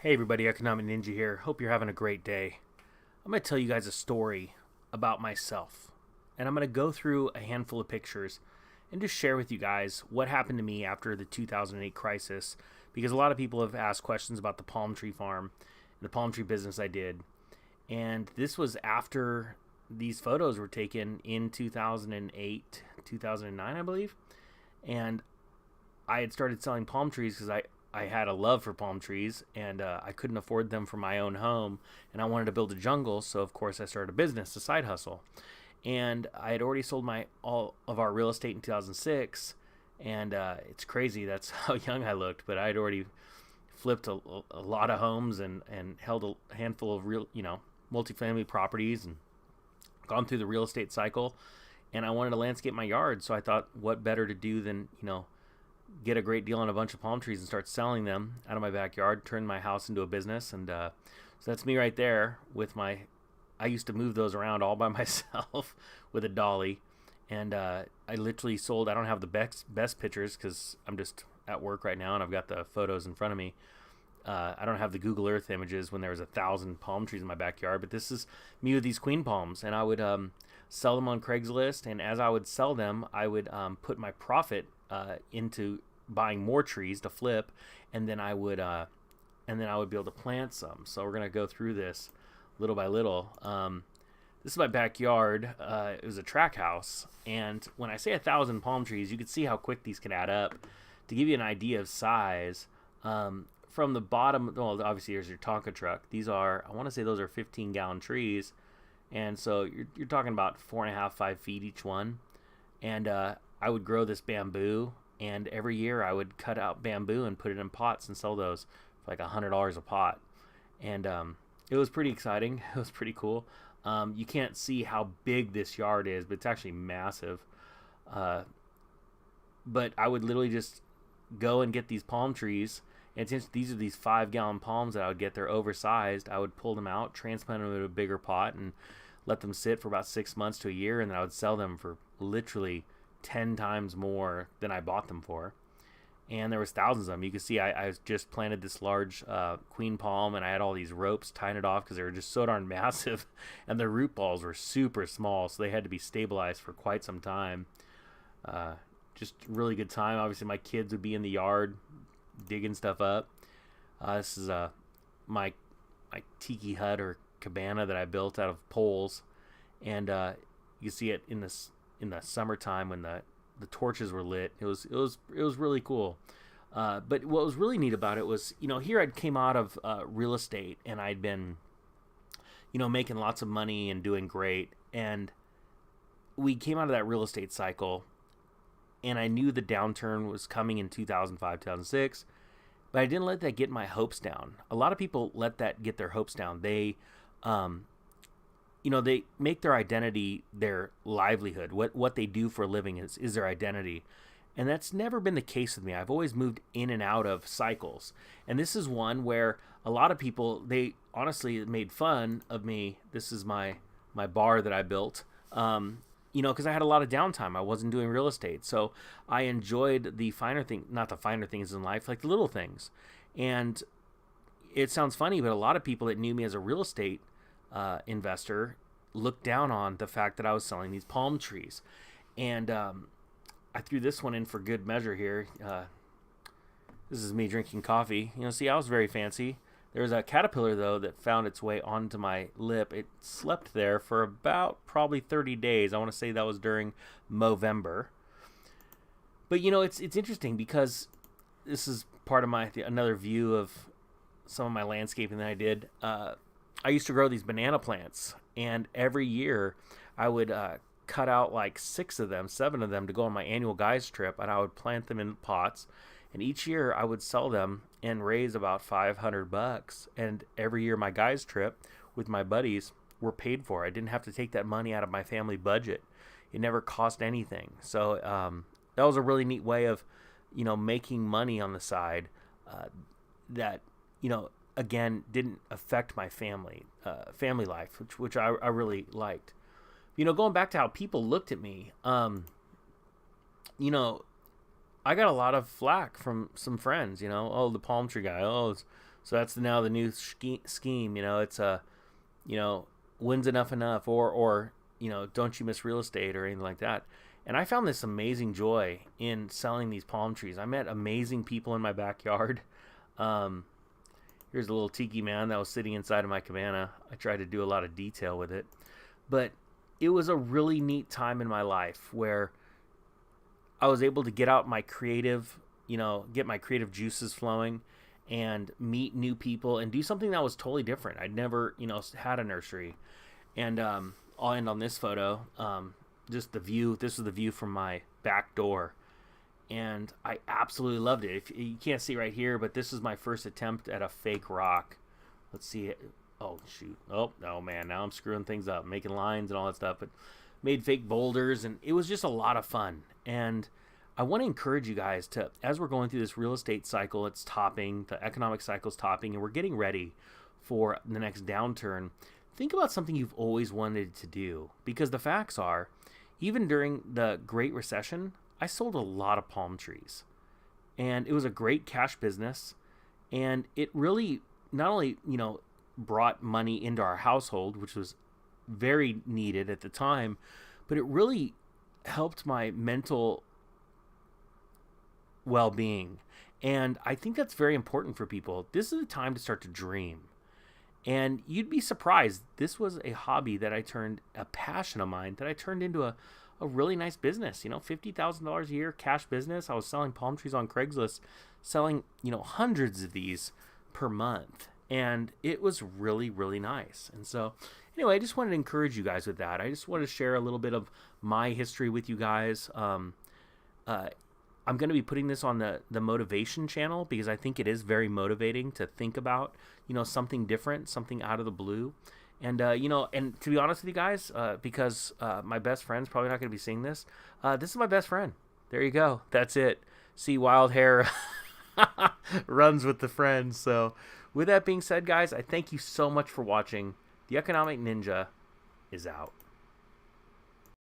Hey everybody, Economic Ninja here. Hope you're having a great day. I'm going to tell you guys a story about myself. And I'm going to go through a handful of pictures and just share with you guys what happened to me after the 2008 crisis. Because a lot of people have asked questions about the palm tree farm and the palm tree business I did. And this was after these photos were taken in 2008, 2009, I believe. And I had started selling palm trees because I had a love for palm trees, and I couldn't afford them for my own home, and I wanted to build a jungle. So of course I started a business, a side hustle, and I had already sold my all of our real estate in 2006, and it's crazy. That's how young I looked, but I had already flipped a lot of homes and held a handful of real multifamily properties and gone through the real estate cycle, and I wanted to landscape my yard. So I thought, what better to do than get a great deal on a bunch of palm trees and start selling them out of my backyard, turn my house into a business. And so that's me right there with my, I used to move those around all by myself with a dolly. And I literally sold, I don't have the best pictures because I'm just at work right now and I've got the photos in front of me. I don't have the Google Earth images when there was 1,000 palm trees in my backyard, but this is me with these queen palms. And I would sell them on Craigslist. And as I would sell them, I would put my profit into buying more trees to flip, and then I would be able to plant some. So we're gonna go through this little by little. This is my backyard. It was a track house, and when I say 1,000 palm trees, you can see how quick these can add up. To give you an idea of size, from the bottom, well, obviously here's your Tonka truck. These are, I want to say those are 15-gallon trees, and so you're talking about 4.5, 5 feet each one. And I would grow this bamboo, and every year I would cut out bamboo and put it in pots and sell those for like $100 a pot. And it was pretty exciting. It was pretty cool. You can't see how big this yard is, but it's actually massive. But I would literally just go and get these palm trees, and since these are these 5-gallon palms that I would get, they're oversized, I would pull them out, transplant them into a bigger pot, and let them sit for about 6 months to a year, and then I would sell them for literally 10 times more than I bought them for. And there was thousands of them. You can see I just planted this large queen palm, and I had all these ropes tying it off because they were just so darn massive, and the root balls were super small, so they had to be stabilized for quite some time. Just really good time. Obviously my kids would be in the yard digging stuff up. This is my Tiki Hut or cabana that I built out of poles, and you see it in the summertime when the torches were lit. It was really cool. But what was really neat about it was, here I'd came out of real estate, and I'd been making lots of money and doing great, and we came out of that real estate cycle, and I knew the downturn was coming in 2005, 2006, but I didn't let that get my hopes down. A lot of people let that get their hopes down. They they make their identity their livelihood. What they do for a living is their identity. And that's never been the case with me. I've always moved in and out of cycles. And this is one where a lot of people, they honestly made fun of me. This is my bar that I built, because I had a lot of downtime. I wasn't doing real estate. So I enjoyed the finer thing, not the finer things in life, like the little things. And it sounds funny, but a lot of people that knew me as a real estate investor looked down on the fact that I was selling these palm trees. And I threw this one in for good measure here. This is me drinking coffee. See, I was very fancy. There was a caterpillar, though, that found its way onto my lip. It slept there for about probably 30 days. I want to say that was during Movember. But, it's interesting because this is part of another view of some of my landscaping that I did. I used to grow these banana plants, and every year I would cut out like 7 of them to go on my annual guys trip, and I would plant them in pots, and each year I would sell them and raise about $500. And every year my guys trip with my buddies were paid for. I didn't have to take that money out of my family budget. It never cost anything. So that was a really neat way of making money on the side that again didn't affect my family life, which I really liked. Going back to how people looked at me, I got a lot of flack from some friends, oh, the palm tree guy, oh, it's So that's now the new scheme. It's when's enough, or don't you miss real estate or anything like that. And I found this amazing joy in selling these palm trees. I met amazing people in my backyard. Here's a little tiki man that was sitting inside of my cabana. I tried to do a lot of detail with it. But it was a really neat time in my life where I was able to get out my creative, get my creative juices flowing and meet new people and do something that was totally different. I'd never, had a nursery. And I'll end on this photo. Just the view. This was the view from my back door. And I absolutely loved it. If you can't see right here, but this is my first attempt at a fake rock. Let's see it. Oh, shoot. Oh, man. Now I'm screwing things up, making lines and all that stuff. But made fake boulders, and it was just a lot of fun. And I want to encourage you guys to, as we're going through this real estate cycle, it's topping, the economic cycle's topping, and we're getting ready for the next downturn. Think about something you've always wanted to do. Because the facts are, even during the Great Recession, I sold a lot of palm trees, and it was a great cash business, and it really not only, brought money into our household, which was very needed at the time, but it really helped my mental well-being. And I think that's very important for people. This is the time to start to dream. And you'd be surprised. This was a hobby that a passion of mine that I turned into a really nice business, $50,000 a year cash business. I was selling palm trees on Craigslist, selling, hundreds of these per month. And it was really, really nice. And so anyway, I just wanted to encourage you guys with that. I just wanted to share a little bit of my history with you guys. I'm going to be putting this on the motivation channel because I think it is very motivating to think about, something different, something out of the blue. And, and to be honest with you guys, because my best friend's probably not going to be seeing this, this is my best friend. There you go. That's it. See, wild hair runs with the friends. So with that being said, guys, I thank you so much for watching. The Economic Ninja is out.